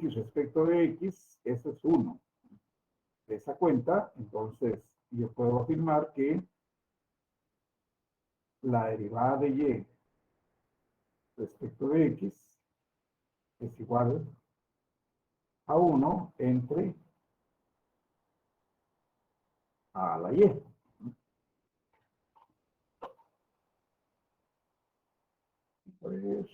x respecto de x, eso es 1. De esa cuenta, entonces, yo puedo afirmar que la derivada de y respecto de x es igual a 1 entre a la y. Pues,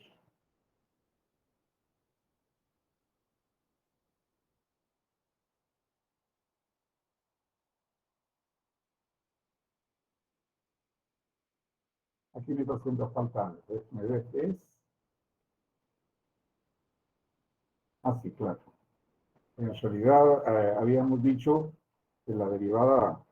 aquí me está haciendo falta, déjame ver qué es. Así, claro. En realidad, habíamos dicho que la derivada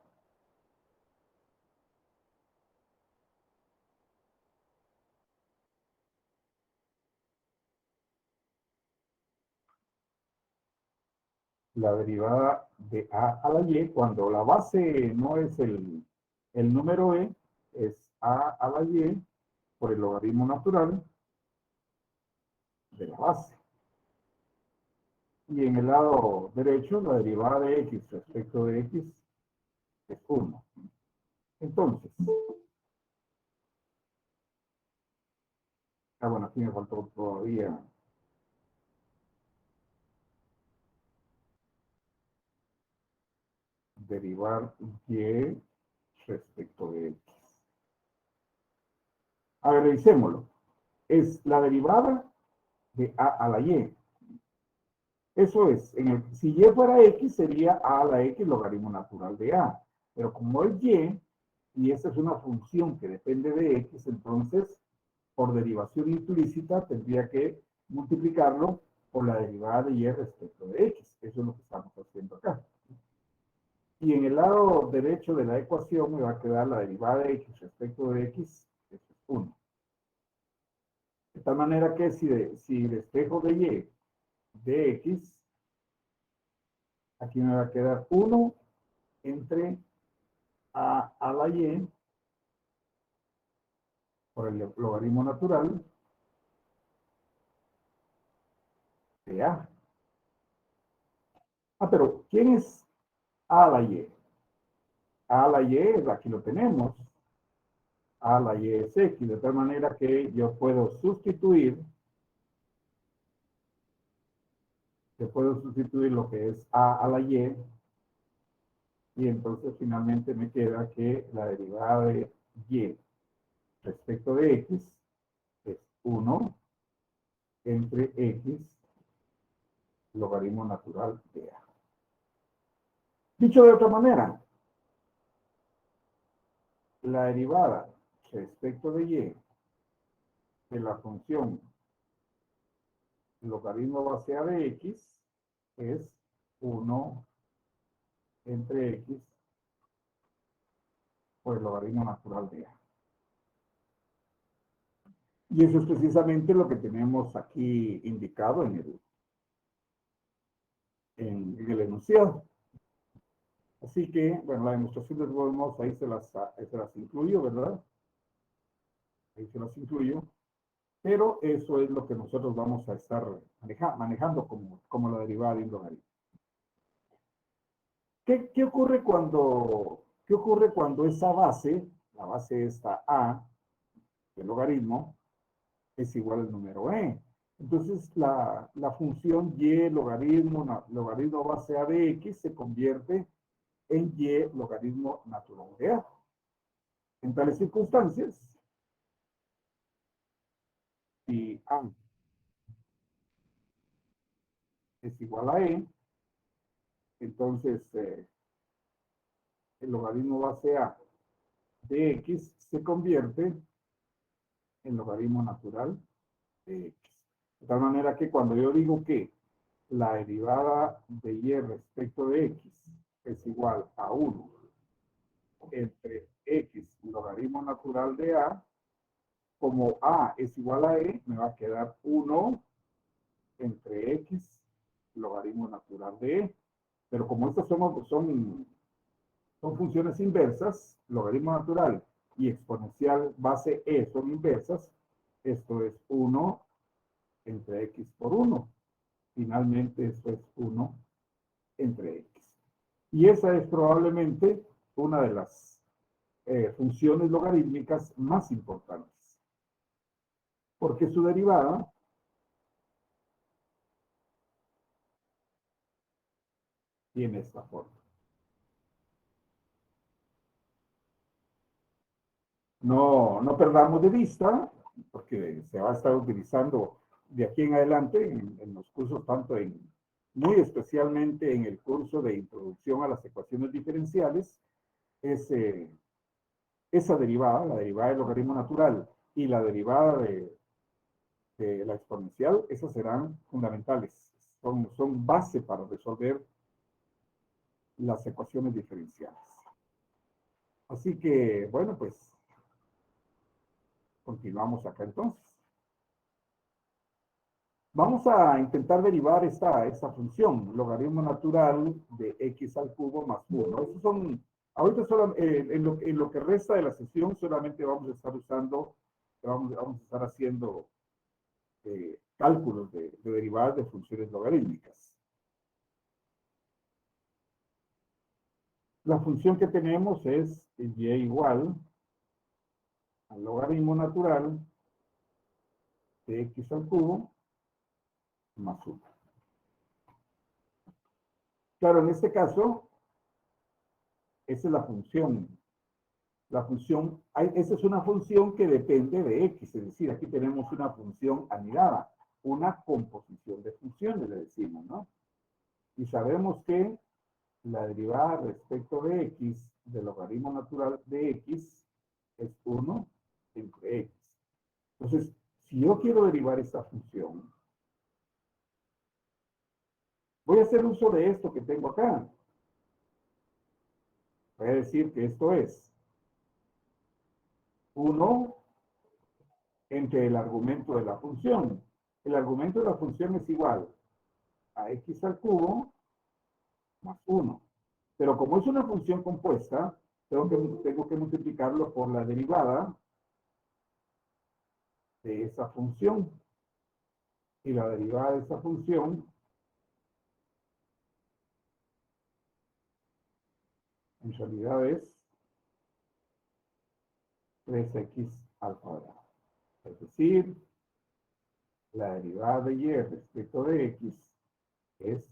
de a la y, cuando la base no es el número e, es a la y por el logaritmo natural de la base. Y en el lado derecho, la derivada de x respecto de x es 1. Entonces, bueno, aquí me faltó todavía derivar y respecto de x. A ver, revisémoslo. Es la derivada de a la y. Eso es, si y fuera x, sería a la x logaritmo natural de a. Pero como es y esa es una función que depende de x, entonces, por derivación implícita, tendría que multiplicarlo por la derivada de y respecto de x. Eso es lo que estamos haciendo acá. Y en el lado derecho de la ecuación me va a quedar la derivada de x respecto de x, eso es 1. De tal manera que si despejo de y de x, aquí me va a quedar 1 entre a la y por el logaritmo natural de a. Pero ¿quién es a la y? A la y, aquí lo tenemos. A la y es x, de tal manera que yo puedo sustituir lo que es a la y entonces finalmente me queda que la derivada de y respecto de x es 1 entre x logaritmo natural de a. Dicho de otra manera, la derivada respecto de y de la función logaritmo base a de x es 1 entre x por el logaritmo natural de a. Y eso es precisamente lo que tenemos aquí indicado en el enunciado. Así que, bueno, la demostración de todos ahí se las incluyo, ¿verdad? Ahí se las incluyo. Pero eso es lo que nosotros vamos a estar manejando como la derivada de un logaritmo. ¿Qué ocurre cuando esa base, la base esta a, del logaritmo, es igual al número e? Entonces, la función y logaritmo base a de x se convierte en y logaritmo natural de a. En tales circunstancias, si a es igual a e, entonces el logaritmo base a de x se convierte en logaritmo natural de x. De tal manera que cuando yo digo que la derivada de y respecto de x es igual a 1 entre x logaritmo natural de a, como a es igual a e, me va a quedar 1 entre x logaritmo natural de e. Pero como estas son funciones inversas, logaritmo natural y exponencial base e son inversas, esto es 1 entre x por 1. finalmente esto es 1 entre x. Y esa es probablemente una de las funciones logarítmicas más importantes, porque su derivada tiene esta forma. No perdamos de vista, porque se va a estar utilizando de aquí en adelante en los cursos, tanto muy especialmente en el curso de introducción a las ecuaciones diferenciales, es esa derivada, la derivada del logaritmo natural y la derivada de la exponencial, esas serán fundamentales, son base para resolver las ecuaciones diferenciales. Así que, bueno, pues continuamos acá entonces. Vamos a intentar derivar esta función, logaritmo natural de x al cubo más 1. Esos son, ahorita solo, en lo que resta de la sesión solamente vamos a estar usando, vamos a estar haciendo cálculos de derivadas de funciones logarítmicas. La función que tenemos es y igual al logaritmo natural de x al cubo más 1. Claro, en este caso, esa es la función. La función, esa es una función que depende de x, es decir, aquí tenemos una función anidada, una composición de funciones, le decimos, ¿no? Y sabemos que la derivada respecto de x del logaritmo natural de x es 1 entre x. Entonces, si yo quiero derivar esta función, voy a hacer uso de esto que tengo acá. Voy a decir que esto es 1 entre el argumento de la función. El argumento de la función es igual a x al cubo más 1. Pero como es una función compuesta, tengo que multiplicarlo por la derivada de esa función. Y la derivada de esa función en realidad es 3x al cuadrado. Es decir, la derivada de y respecto de x es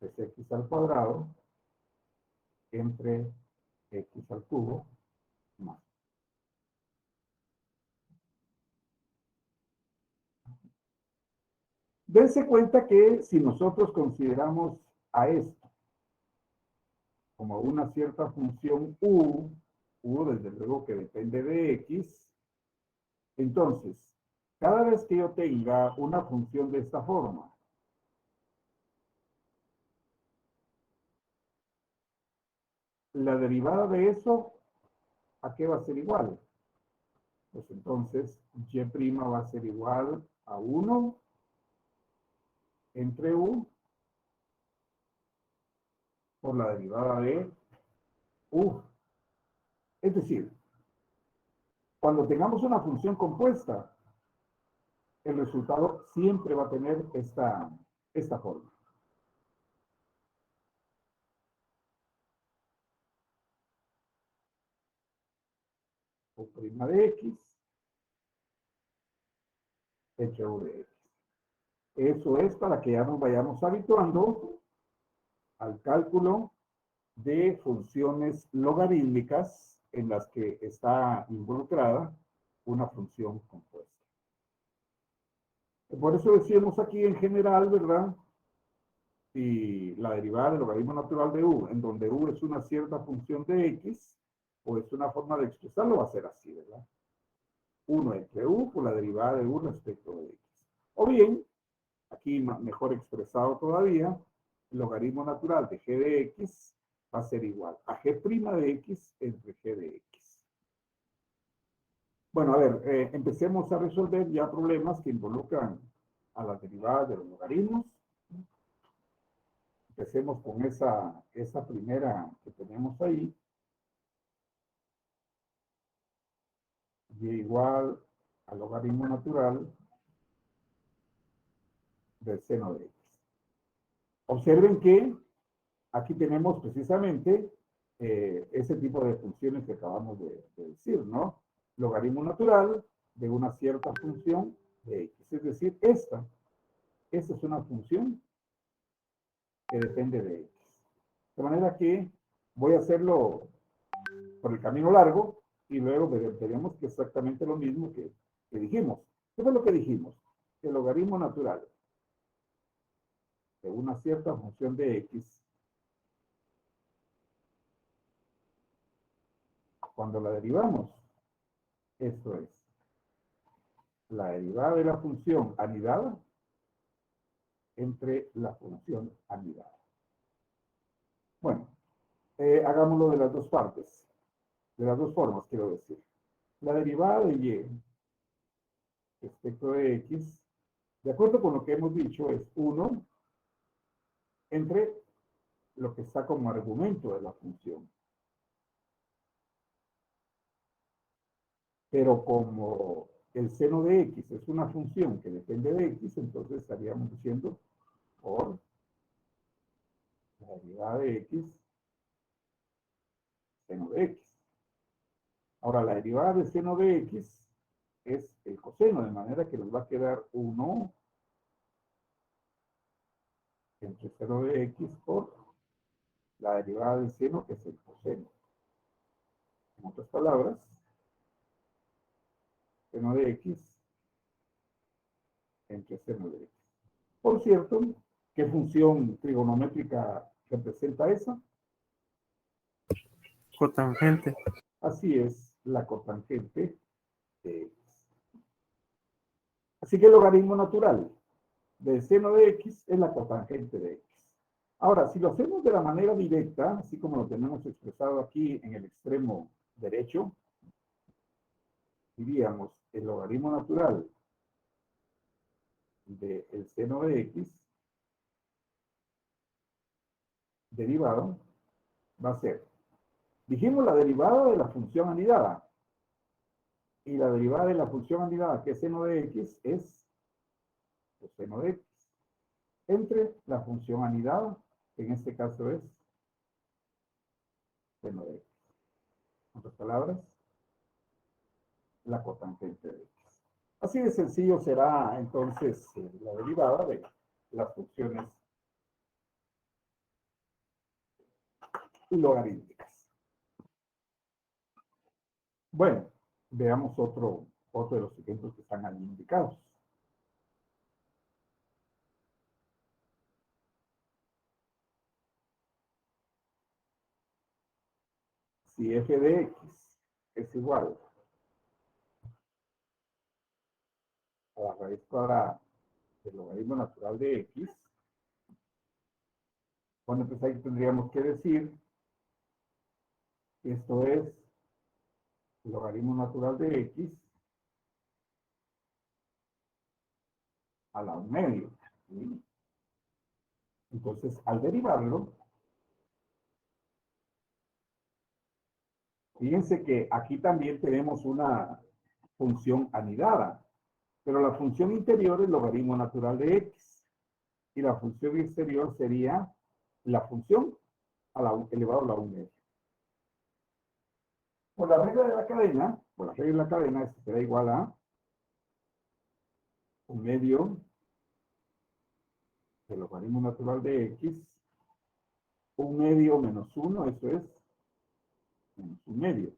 3x al cuadrado entre x al cubo más. Dense cuenta que si nosotros consideramos a esto como una cierta función u desde luego que depende de x, entonces, cada vez que yo tenga una función de esta forma, la derivada de eso, ¿a qué va a ser igual? Pues entonces, y' va a ser igual a 1 entre u por la derivada de u. Es decir, cuando tengamos una función compuesta, el resultado siempre va a tener esta forma. U' de x entre u de x. Eso es para que ya nos vayamos habituando al cálculo de funciones logarítmicas en las que está involucrada una función compuesta. Por eso decimos aquí en general, ¿verdad? Si la derivada del logaritmo natural de u, en donde u es una cierta función de x, o es una forma de expresarlo, va a ser así, ¿verdad? 1 entre u por la derivada de u respecto de x. O bien, aquí mejor expresado todavía, el logaritmo natural de g de x va a ser igual a g' de x entre g de x. Bueno, a ver, empecemos a resolver ya problemas que involucran a las derivadas de los logaritmos. Empecemos con esa primera que tenemos ahí. Y igual al logaritmo natural del seno de x. Observen que aquí tenemos precisamente ese tipo de funciones que acabamos de decir, ¿no? Logaritmo natural de una cierta función de x. Es decir, esta es una función que depende de x. De manera que voy a hacerlo por el camino largo y luego veremos que es exactamente lo mismo que dijimos. ¿Qué fue lo que dijimos? Que el logaritmo natural de una cierta función de x, cuando la derivamos, esto es, la derivada de la función anidada entre la función anidada. Bueno, hagámoslo de las dos partes, de las dos formas, quiero decir. La derivada de y respecto de x, de acuerdo con lo que hemos dicho, es 1 entre lo que está como argumento de la función. Pero como el seno de x es una función que depende de x, entonces estaríamos diciendo por la derivada de x, seno de x. Ahora, la derivada de seno de x es el coseno, de manera que nos va a quedar 1 entre seno de x por la derivada del seno, que es el coseno. En otras palabras, seno de x entre seno de x. Por cierto, ¿qué función trigonométrica representa esa? Cotangente. Así es, la cotangente de x. Así que el logaritmo natural del seno de x es la cotangente de x. Ahora, si lo hacemos de la manera directa, así como lo tenemos expresado aquí en el extremo derecho, diríamos el logaritmo natural del seno de x derivado va a ser, dijimos la derivada de la función anidada, y la derivada de la función anidada, que es seno de x, es coseno de x, entre la función anidada, que en este caso es seno de x. En otras palabras, la cotangente de x. Así de sencillo será entonces la derivada de las funciones logarítmicas. Bueno, veamos otro de los ejemplos que están ahí indicados. Si f de x es igual a la raíz cuadrada del logaritmo natural de x, bueno, pues ahí tendríamos que decir que esto es el logaritmo natural de x a la 1/2. ¿Sí? Entonces, al derivarlo, fíjense que aquí también tenemos una función anidada, pero la función interior es logaritmo natural de x y la función exterior sería la función elevado a la 1/2. Por la regla de la cadena, esto será igual a 1/2 del logaritmo natural de x, 1/2 menos 1, eso es menos 1/2.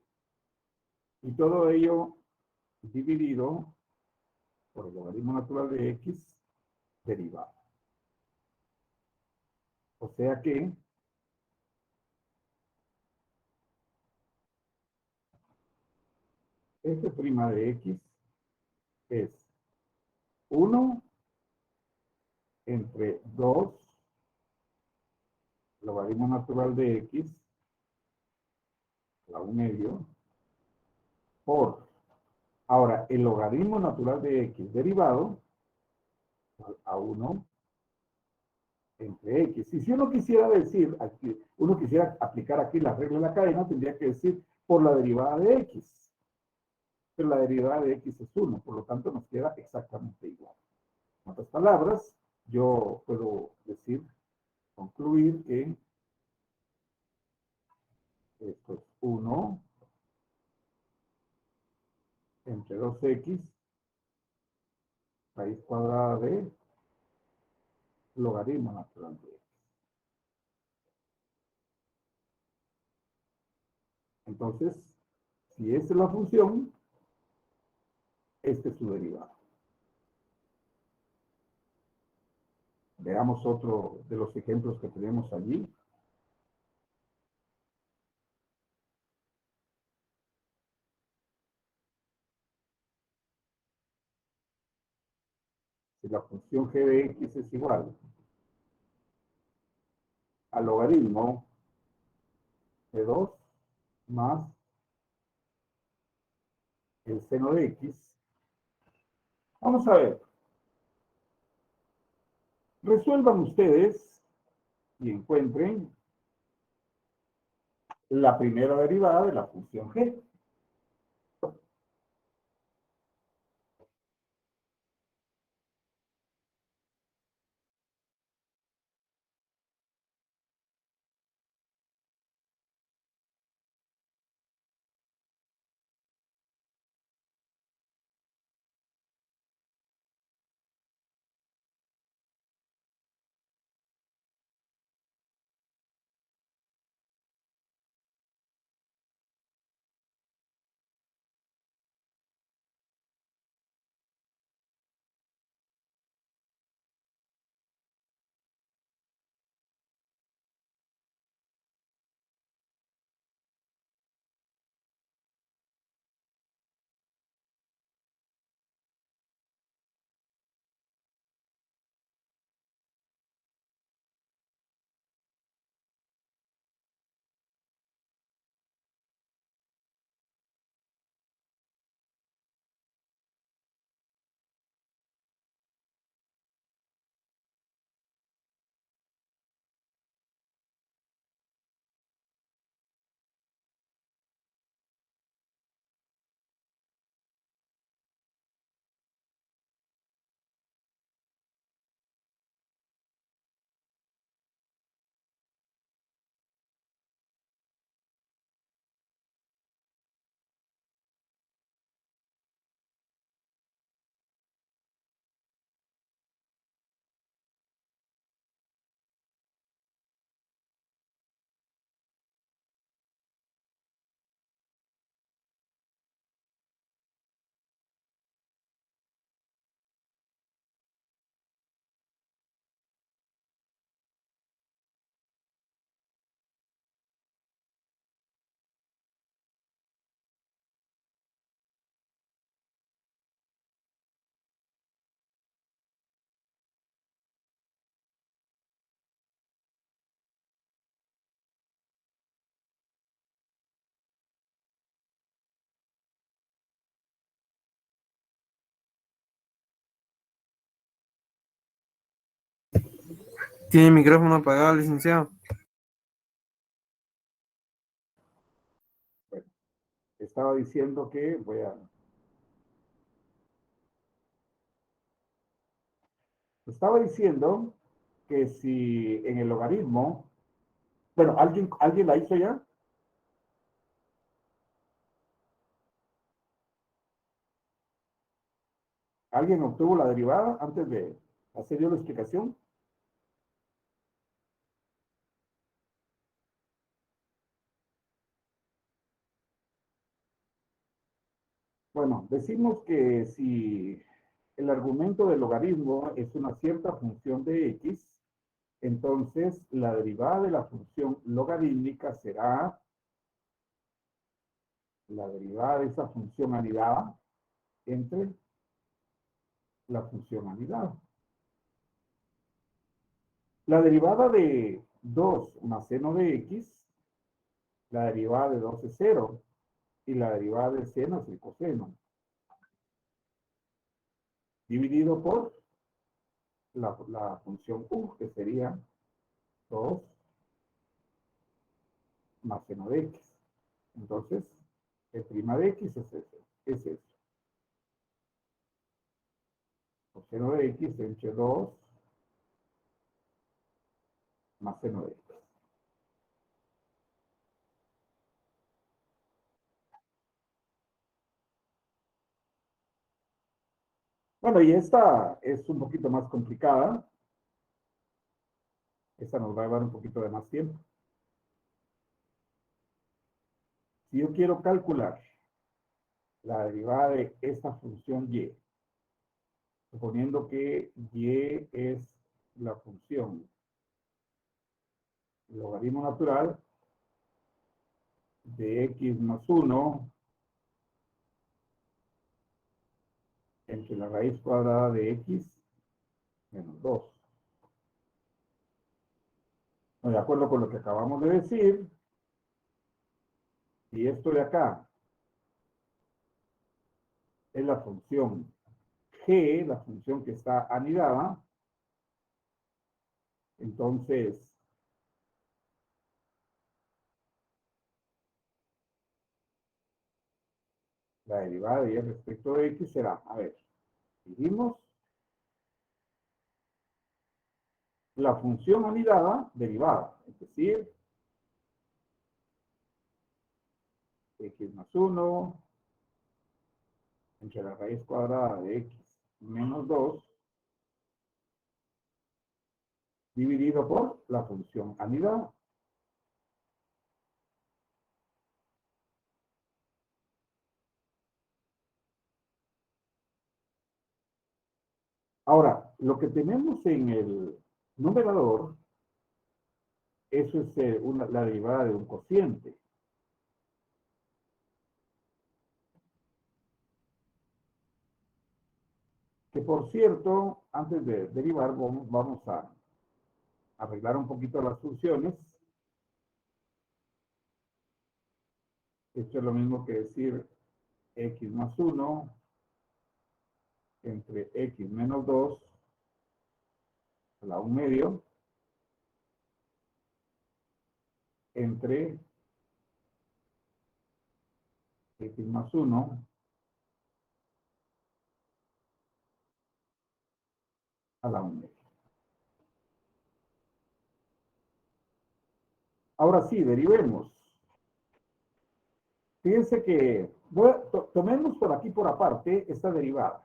Y todo ello dividido por el logaritmo natural de x derivado. O sea que f' de x es 1 entre 2 logaritmo natural de x, la 1/2, por, ahora, el logaritmo natural de x derivado a 1 entre x. Y si uno quisiera decir, aquí, uno quisiera aplicar aquí la regla de la cadena, tendría que decir por la derivada de x. Pero la derivada de x es 1, por lo tanto nos queda exactamente igual. En otras palabras, yo puedo decir concluir que esto es 1 entre 2x raíz cuadrada de logaritmo natural de x. Entonces, si esta es la función, este es su derivado. Veamos otro de los ejemplos que tenemos allí. Si la función g de x es igual al logaritmo de 2 más el seno de x, vamos a ver. Resuelvan ustedes y encuentren la primera derivada de la función g. Tiene micrófono apagado, licenciado. Bueno, estaba diciendo que estaba diciendo que si en el logaritmo, bueno, ¿alguien la hizo ya? ¿Alguien obtuvo la derivada antes de hacer yo la explicación? Bueno, decimos que si el argumento del logaritmo es una cierta función de x, entonces la derivada de la función logarítmica será la derivada de esa función anidada entre la función anidada. La derivada de 2 más seno de x, la derivada de 2 es 0 y la derivada del seno es el coseno, dividido por la función u, que sería 2 más seno de x. Entonces, el prima de x es eso. Es eso. Coseno de x entre 2 más seno de x. Bueno, y esta es un poquito más complicada. Esta nos va a llevar un poquito de más tiempo. Si yo quiero calcular la derivada de esta función y, suponiendo que y es la función logaritmo natural de x más 1 entre la raíz cuadrada de x menos 2. De acuerdo con lo que acabamos de decir, si esto de acá es la función g, la función que está anidada, entonces la derivada de y respecto de x será, a ver, dijimos, la función anidada derivada, es decir, x más 1 entre la raíz cuadrada de x menos 2 dividido por la función anidada. Ahora, lo que tenemos en el numerador, eso es la derivada de un cociente. Que por cierto, antes de derivar, vamos a arreglar un poquito las funciones. Esto es lo mismo que decir x más 1 entre x menos 2 a la 1 medio entre x más 1 a la 1 medio. Ahora sí, derivemos. Fíjense que tomemos por aquí por aparte esta derivada.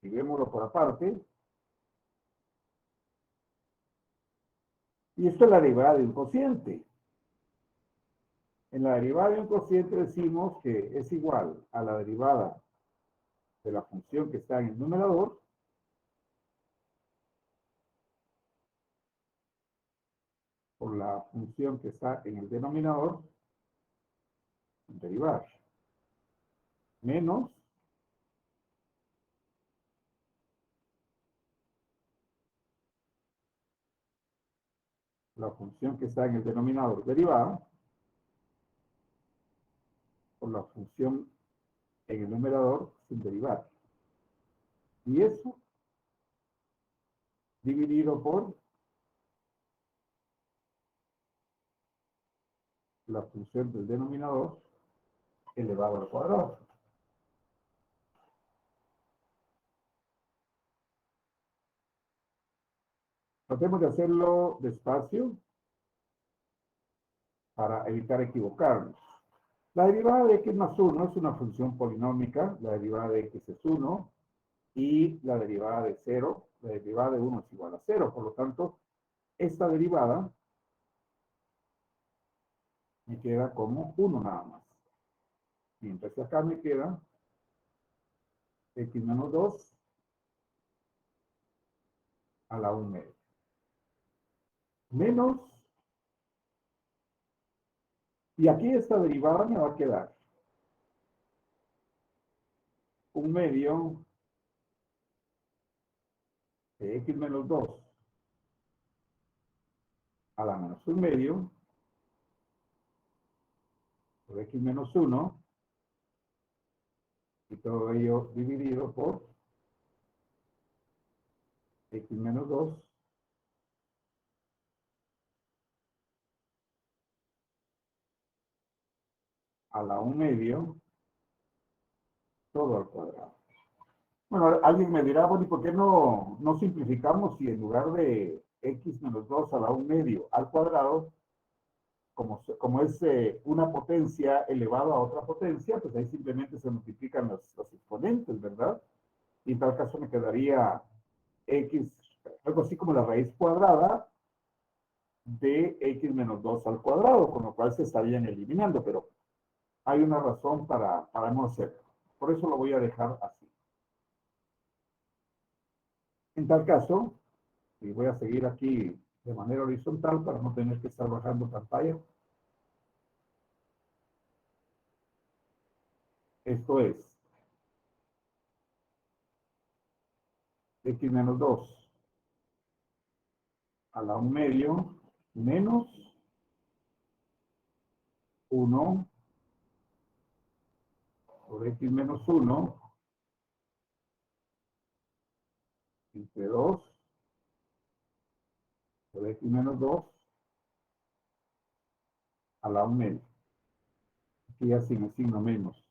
Derivémoslo por aparte. Y esto es la derivada de un cociente. En la derivada de un cociente decimos que es igual a la derivada de la función que está en el numerador por la función que está en el denominador, derivar, menos la función que está en el denominador derivada por la función en el numerador sin derivar. Y eso dividido por la función del denominador elevado al cuadrado. Tratemos de hacerlo despacio para evitar equivocarnos. La derivada de x más 1 es una función polinómica, la derivada de x es 1, y la derivada de 0, la derivada de 1 es igual a 0. Por lo tanto, esta derivada me queda como 1 nada más. Mientras que acá me queda x menos 2 a la 1 medio. Menos, y aquí esta derivada me va a quedar 1 medio de x menos 2 a la menos 1 medio por x menos 1 y todo ello dividido por x menos 2 a la 1/2 todo al cuadrado. Bueno, alguien me dirá, bueno, ¿y por qué no simplificamos si en lugar de x menos 2 a la 1/2 al cuadrado, como es una potencia elevada a otra potencia, pues ahí simplemente se multiplican los exponentes, ¿verdad? Y en tal caso me quedaría x, algo así como la raíz cuadrada de x menos 2 al cuadrado, con lo cual se estarían eliminando, pero hay una razón para no hacerlo. Por eso lo voy a dejar así. En tal caso, y voy a seguir aquí de manera horizontal para no tener que estar bajando pantalla. Esto es x menos 2 a la 1/2 menos 1 por x menos 1 entre 2 por x menos 2 a la 1/2. Aquí ya sin el signo menos.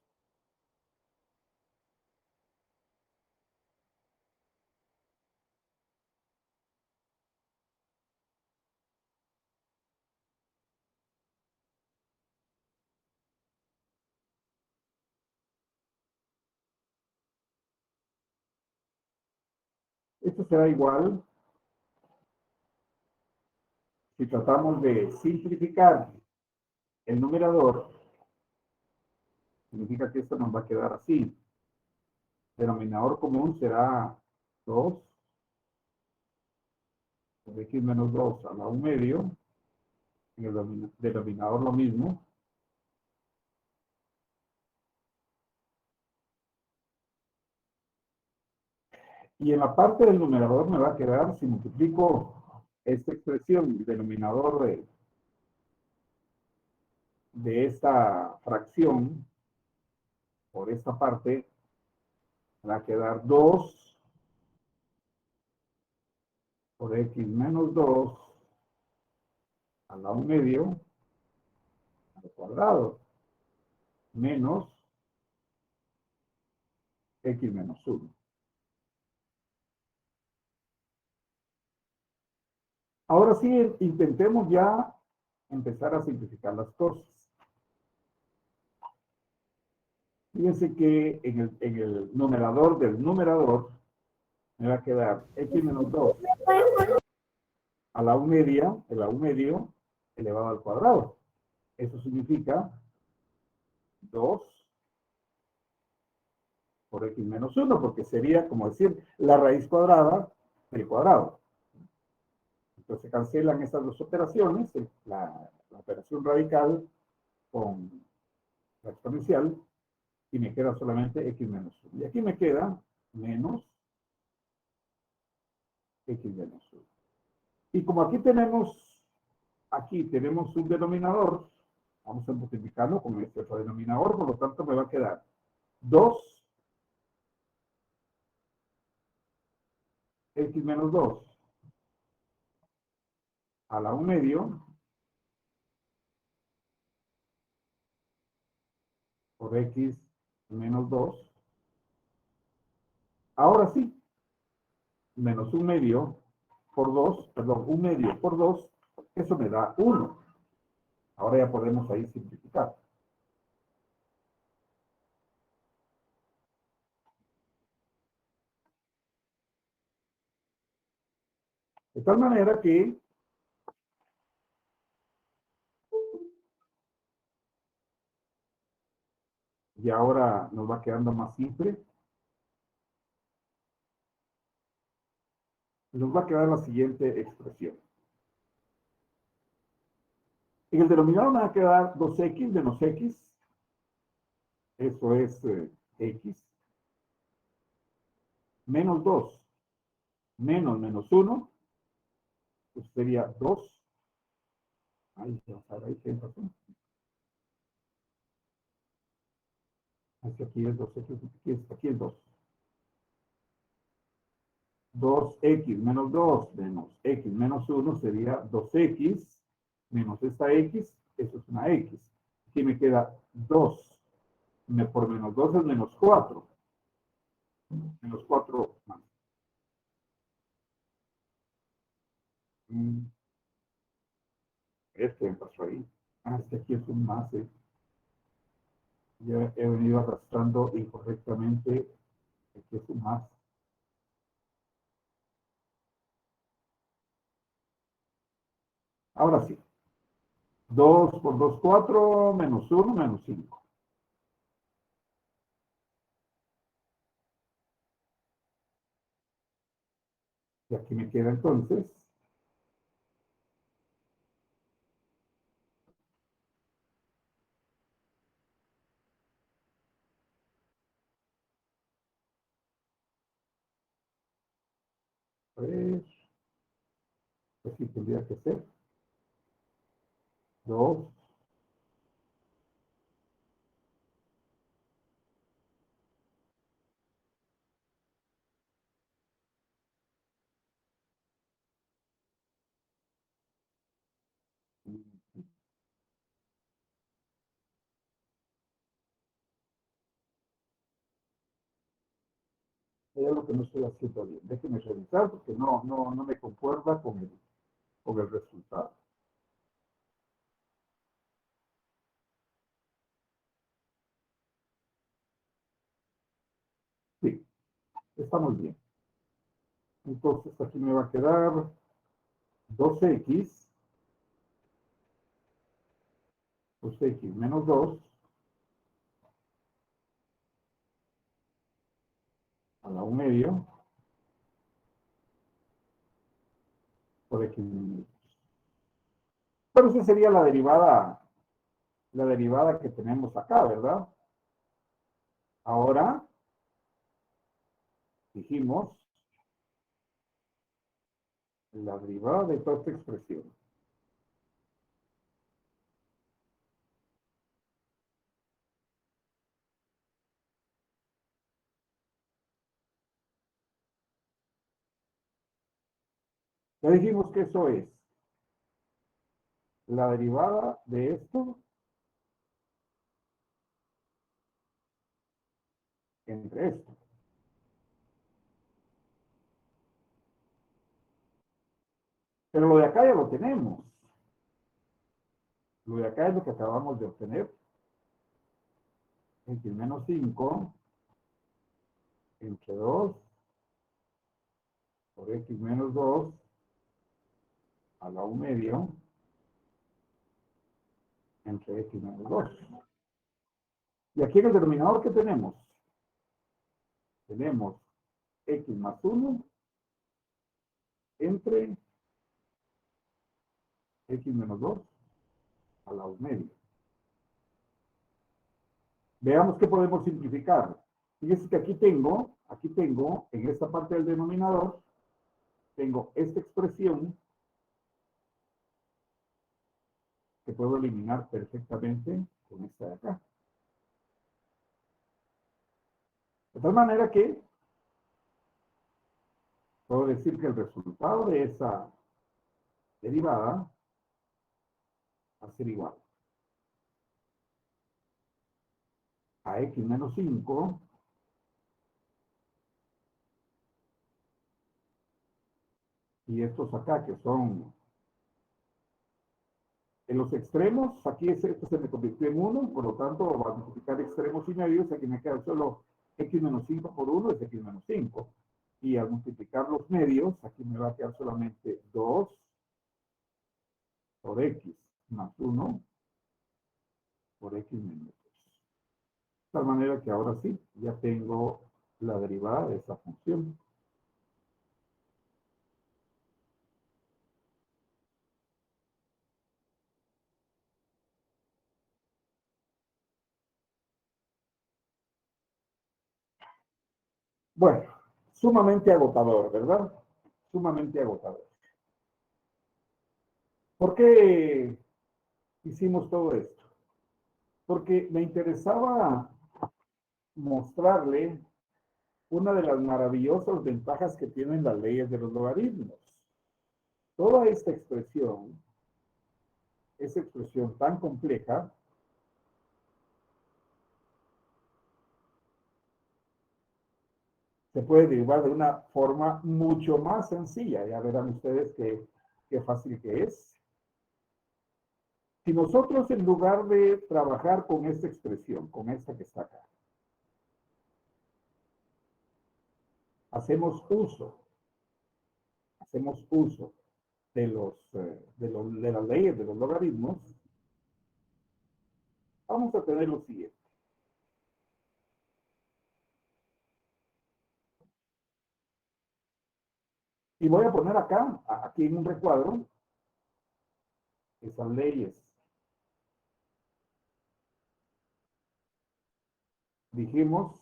Esto será igual si tratamos de simplificar el numerador. Significa que esto nos va a quedar así. Denominador común será 2 por x menos 2 a la 1/2. En el denominador lo mismo. Y en la parte del numerador me va a quedar, si multiplico esta expresión, el denominador de esta fracción por esta parte, me va a quedar 2 por x menos 2 a la 1/2 al cuadrado menos x menos 1. Ahora sí, intentemos ya empezar a simplificar las cosas. Fíjense que en el numerador del numerador me va a quedar x menos 2 a la 1/2, el a 1/2 elevado al cuadrado. Eso significa 2 por x menos 1, porque sería como decir la raíz cuadrada del cuadrado. Entonces se cancelan estas dos operaciones, la operación radical con la exponencial, y me queda solamente x menos 1. Y aquí me queda menos x menos 1. Y como aquí tenemos un denominador, vamos a multiplicarlo con este otro denominador, por lo tanto me va a quedar 2 x menos 2 a la 1/2 por x menos 2. Ahora sí, menos 1/2 por 2, perdón, 1/2 por 2, eso me da 1. Ahora ya podemos ahí simplificar. De tal manera que y ahora nos va quedando más simple. Nos va a quedar la siguiente expresión. En el denominador me va a quedar 2x menos x. Eso es x. Menos 2 menos 1. Pues sería 2. Ahí tiene razón. Aquí es 2x, aquí es 2. 2x menos 2 menos x menos 1 sería 2x menos esta x, eso es una x. Aquí me queda 2. Por menos 2 es menos 4. Menos 4 más. Me pasó ahí. Ah, es que aquí es un más. Ya he venido arrastrando incorrectamente. Aquí es un más. Ahora sí. 2 por 2, 4, menos 1, menos 5. Y aquí me queda entonces 3, así tendría que ser 2, es lo que no estoy haciendo bien. Déjenme revisar porque no me concuerda con el resultado. Sí, está muy bien. Entonces aquí me va a quedar 2x menos 2 a la 1 medio por x menos 2. Pero esa sería la derivada que tenemos acá, ¿verdad? Ahora dijimos la derivada de toda esta expresión. Ya dijimos que eso es la derivada de esto entre esto. Pero lo de acá ya lo tenemos. Lo de acá es lo que acabamos de obtener. X menos 5 entre 2 por x menos 2 a la 1 medio entre x menos 2. Y aquí en el denominador, ¿qué tenemos? Tenemos x más 1 entre x menos 2 a la 1 medio. Veamos qué podemos simplificar. Fíjense que aquí tengo, en esta parte del denominador, tengo esta expresión que puedo eliminar perfectamente con esta de acá. De tal manera que puedo decir que el resultado de esa derivada va a ser igual a x menos 5 y estos acá que son en los extremos, aquí esto se me convirtió en 1, por lo tanto va a multiplicar extremos y medios, aquí me queda solo x menos 5 por 1 es x menos 5. Y al multiplicar los medios, aquí me va a quedar solamente 2 por x más 1 por x menos 2. De tal manera que ahora sí, ya tengo la derivada de esa función. Bueno, sumamente agotador, ¿verdad? Sumamente agotador. ¿Por qué hicimos todo esto? Porque me interesaba mostrarle una de las maravillosas ventajas que tienen las leyes de los logaritmos. Toda esta expresión tan compleja, se puede derivar de una forma mucho más sencilla. Ya verán ustedes qué fácil que es. Si nosotros, en lugar de trabajar con esta expresión, con esta que está acá, hacemos uso de las leyes de los logaritmos, vamos a tener lo siguiente. Y voy a poner acá, aquí en un recuadro, esas leyes. Dijimos,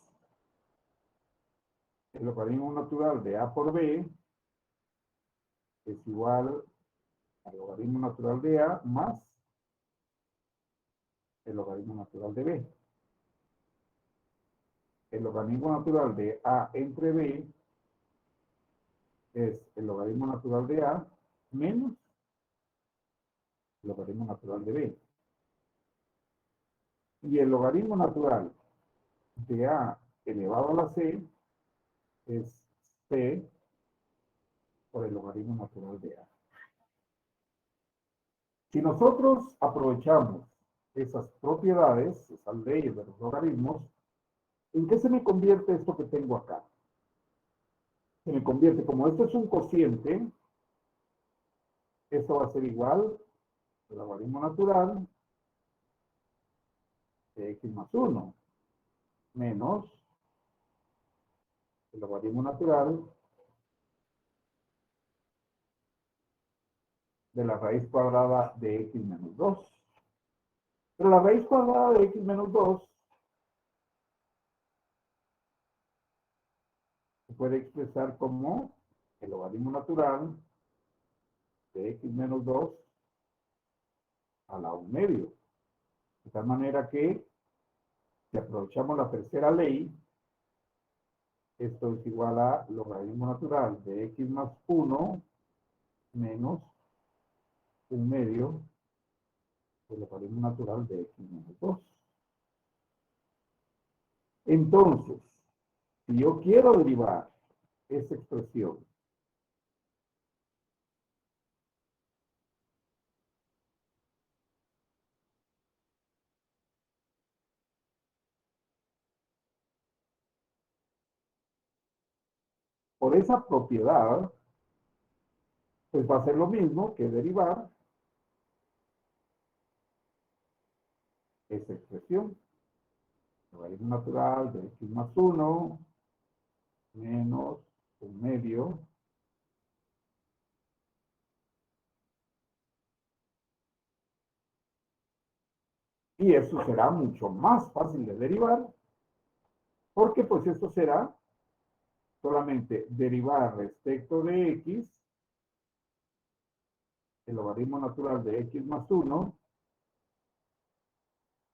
el logaritmo natural de A por B es igual al logaritmo natural de A más el logaritmo natural de B. El logaritmo natural de A entre B es el logaritmo natural de A menos el logaritmo natural de B. Y el logaritmo natural de A elevado a la C es C por el logaritmo natural de A. Si nosotros aprovechamos esas propiedades, esas leyes de los logaritmos, ¿en qué se me convierte esto que tengo acá? Se me convierte, como esto es un cociente, esto va a ser igual al logaritmo natural de x más 1 menos el logaritmo natural de la raíz cuadrada de x menos 2. Pero la raíz cuadrada de x menos 2 se puede expresar como el logaritmo natural de x menos 2 a la 1 medio. De tal manera que, si aprovechamos la tercera ley, esto es igual a logaritmo natural de x más 1 menos 1 medio del logaritmo natural de x menos 2. Entonces, si yo quiero derivar esa expresión por esa propiedad, pues va a ser lo mismo que derivar esa expresión. Logaritmo natural de x más 1 menos 1 medio y eso será mucho más fácil de derivar porque pues esto será solamente derivar respecto de x el logaritmo natural de x más 1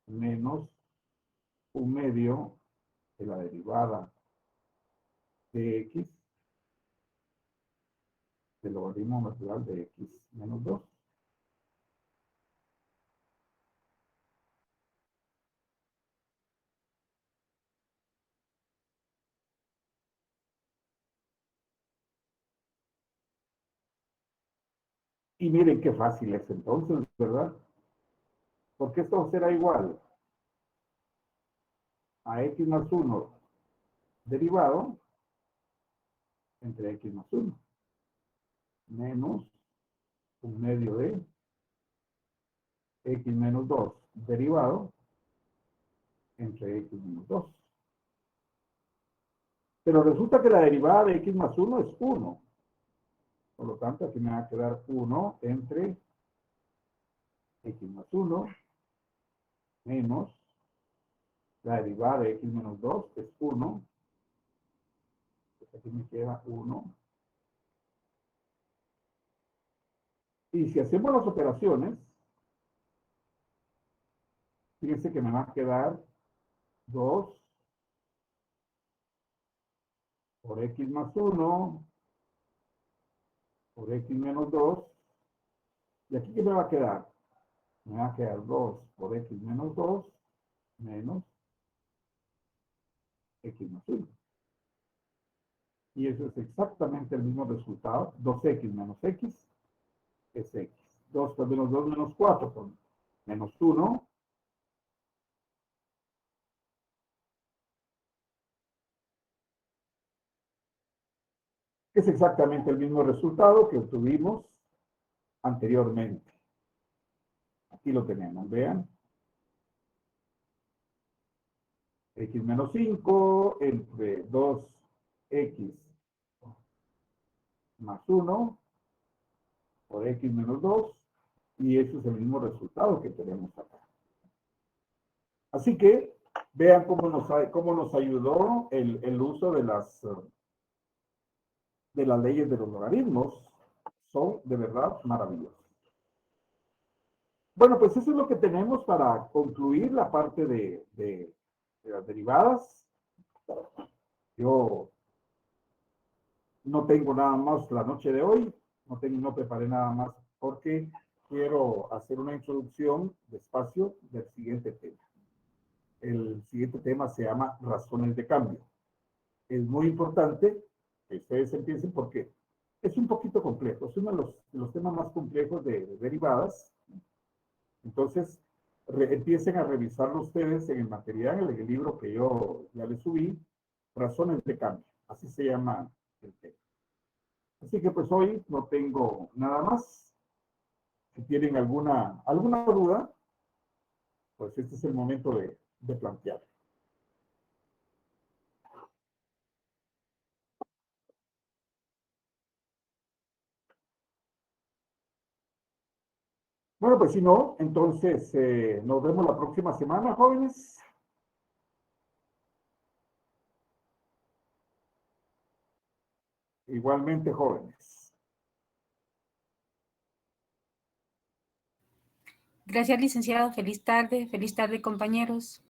menos 1 medio de la derivada de x del logaritmo natural de x menos 2. Y miren qué fácil es entonces, ¿verdad? Porque esto será igual a x más 1 derivado entre x más 1 menos 1 medio de x menos 2 derivado entre x menos 2. Pero resulta que la derivada de x más 1 es 1. Por lo tanto, aquí me va a quedar 1 entre x más 1 menos la derivada de x menos 2 es 1. Pues aquí me queda 1. Y si hacemos las operaciones, fíjense que me va a quedar 2 por x más 1 por x menos 2. ¿Y aquí qué me va a quedar? Me va a quedar 2 por x menos 2 menos x más 1. Y eso es exactamente el mismo resultado. 2x menos x es x. 2 por menos 2 menos 4 son menos 1. Es exactamente el mismo resultado que obtuvimos anteriormente. Aquí lo tenemos, vean. X menos 5 entre 2x más 1 por x menos 2, y eso es el mismo resultado que tenemos acá. Así que vean cómo nos ayudó el uso de las leyes de los logaritmos. Son de verdad maravillosas. Bueno, pues eso es lo que tenemos para concluir la parte de las derivadas. Yo no tengo nada más la noche de hoy, no preparé nada más porque quiero hacer una introducción despacio del siguiente tema. El siguiente tema se llama razones de cambio. Es muy importante que ustedes empiecen porque es un poquito complejo, es uno de los temas más complejos de derivadas. Entonces, empiecen a revisarlo ustedes en el material, en el libro que yo ya les subí, razones de cambio, así se llama el tema. Así que pues hoy no tengo nada más. Si tienen alguna duda, pues este es el momento de plantear. Bueno, pues si no, entonces nos vemos la próxima semana, jóvenes. Igualmente, jóvenes. Gracias, licenciado. Feliz tarde, compañeros.